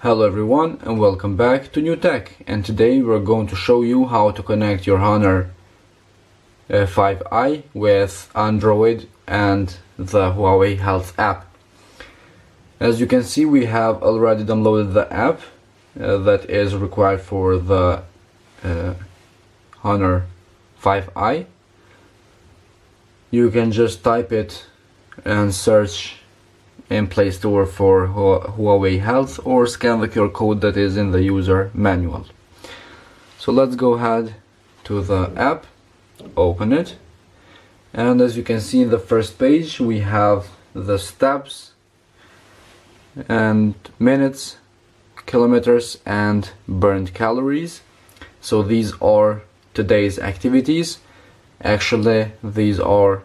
Hello everyone and welcome back to New Tech, and today we're going to show you how to connect your Honor 5i with Android and the Huawei Health app. As you can see, we have already downloaded the app that is required for the Honor 5i. You can just type it and search in Play Store for Huawei Health, or scan the QR code that is in the user manual. So let's go ahead to the app, open it, and as you can see in the first page we have the steps and minutes, kilometers and burned calories. So these are today's activities. Actually these are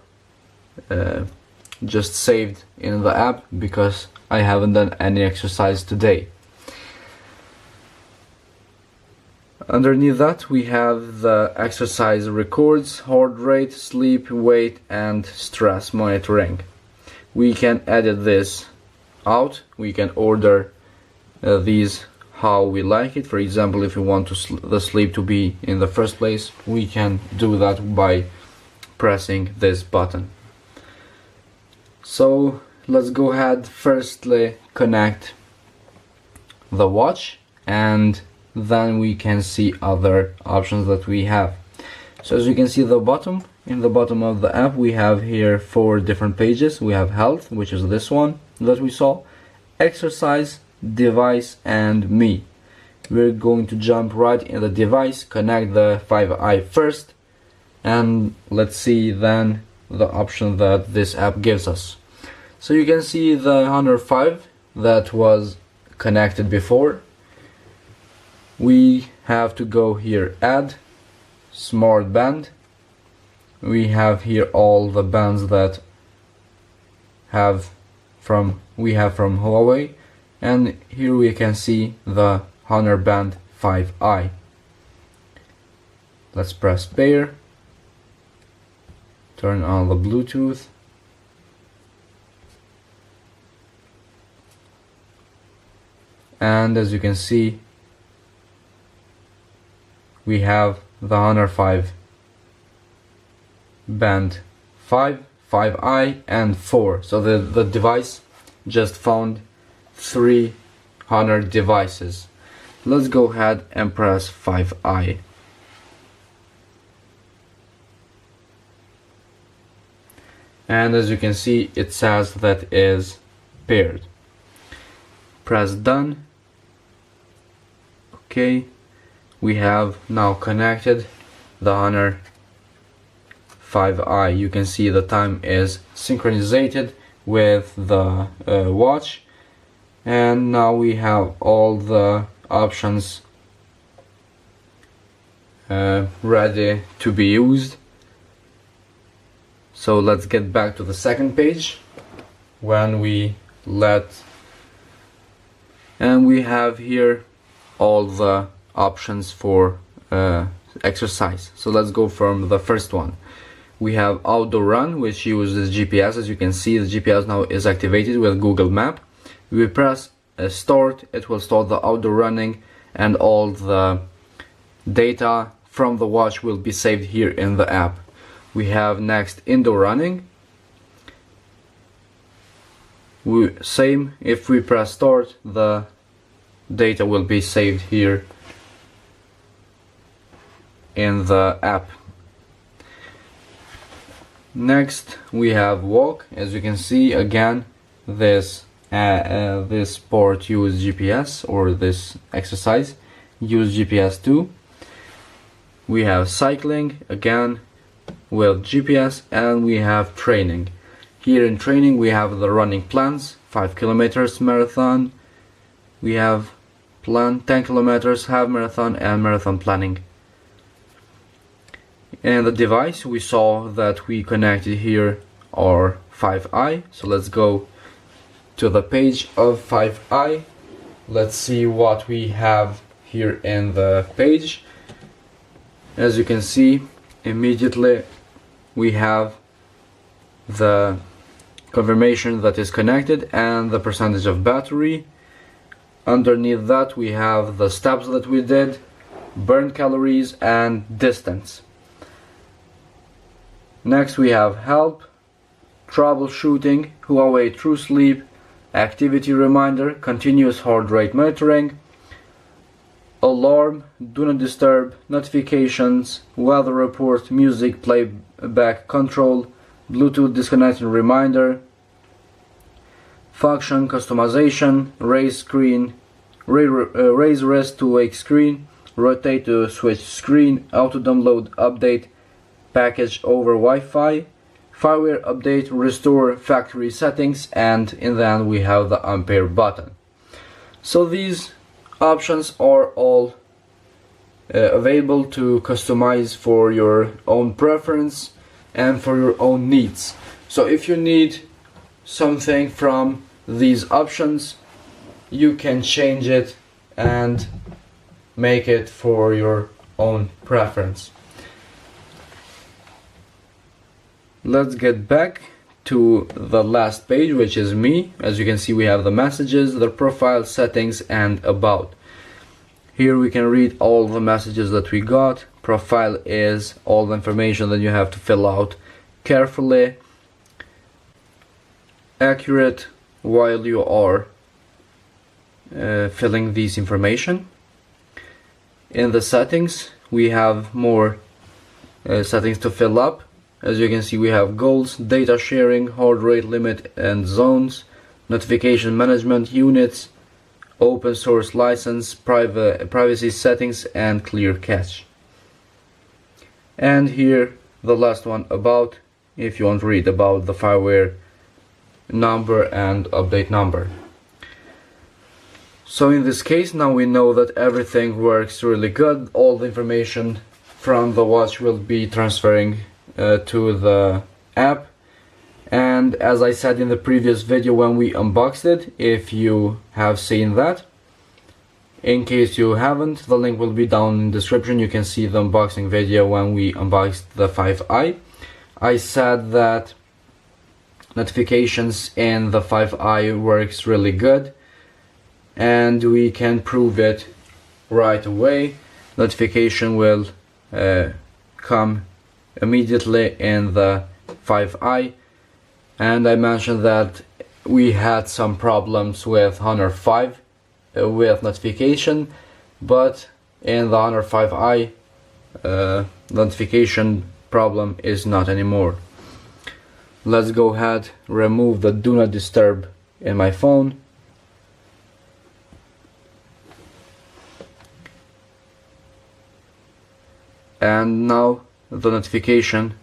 just saved in the app because I haven't done any exercise today. Underneath that we have the exercise records, heart rate, sleep, weight and stress monitoring. We can edit this out. We can order these how we like it. For example, if we want the sleep to be in the first place, we can do that by pressing this button. So let's go ahead, firstly connect the watch, and then we can see other options that we have. So as you can see in the bottom of the app we have here 4 different pages. We have health, which is this one that we saw, exercise, device and me. We're going to jump right in the device, connect the 5i first, and let's see then the option that this app gives us. So you can see the Honor 5 that was connected before. We have to go here, add smart band. We have here all the bands that we have from Huawei, and here we can see the Honor Band 5i. Let's press pair, turn on the Bluetooth, and as you can see we have the Honor 5 Band 5, 5i and 4. So the device just found 3 Honor devices. Let's go ahead and press 5i. And as you can see it says that is paired. Press done. Okay, we have now connected the Honor 5i. You can see the time is synchronized with the watch, and now we have all the options ready to be used. So let's get back to the second page when we and we have here all the options for exercise. So let's go from the first one. We have outdoor run, which uses GPS. As you can see, the GPS now is activated with Google Map. We press start, it will start the outdoor running, and all the data from the watch will be saved here in the app. We have next indoor running. Same, if we press start, the data will be saved here in the app. Next we have walk. As you can see, again this sport use GPS, or this exercise use GPS too. We have cycling, again with GPS, and we have training. Here in training we have the running plans, 5 kilometers marathon. We have plan 10 kilometers, half marathon and marathon planning. And the device, we saw that we connected here our 5i. So let's go to the page of 5i. Let's see what we have here in the page. As you can see, immediately we have the confirmation that is connected and the percentage of battery. Underneath that we have the steps that we did, burn calories and distance. Next we have help, troubleshooting, Huawei True Sleep, activity reminder, continuous heart rate monitoring, alarm, do not disturb, notifications, weather report, music playback control, Bluetooth disconnecting reminder, function customization, raise wrist to wake screen, rotate to switch screen, auto download update package over Wi-Fi, firmware update, restore factory settings, and in the end we have the Ampere button. So these options are all available to customize for your own preference and for your own needs. So if you need something from these options, you can change it and make it for your own preference. Let's get back to the last page, which is me. As you can see, we have the messages, the profile, settings, and about. Here we can read all the messages that we got. Profile is all the information that you have to fill out carefully, accurate while you are filling this information. In the settings we have more settings to fill up. As you can see, we have goals, data sharing, heart rate limit and zones, notification management, units, open source license, privacy settings, and clear cache. And here the last one, about, if you want to read about the firmware number and update number. So in this case, now we know that everything works really good. All the information from the watch will be transferring to the app. And as I said in the previous video when we unboxed it, if you have seen that, in case you haven't, the link will be down in the description. You can see the unboxing video when we unboxed the 5i. I said that notifications in the 5i works really good, and we can prove it right away. Notification will come immediately in the 5i, and I mentioned that we had some problems with Honor 5 with notification, but in the Honor 5i notification problem is not anymore. Let's go ahead, remove the do not disturb in my phone, and now the notification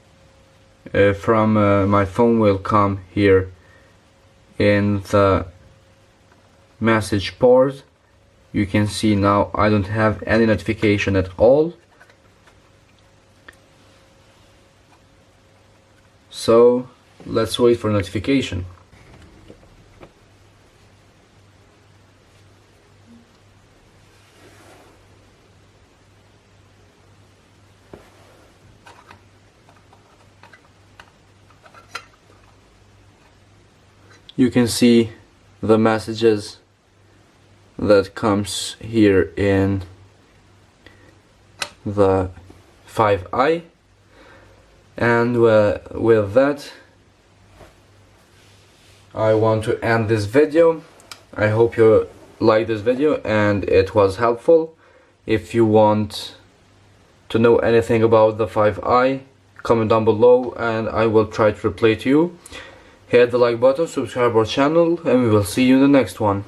from my phone will come here in the message part. You can see now I don't have any notification at all. So let's wait for notification. You can see the messages that comes here in the 5i, and with that I want to end this video. I hope you liked this video and it was helpful. If you want to know anything about the 5i, comment down below and I will try to reply to you. Hit the like button, subscribe our channel, and we will see you in the next one.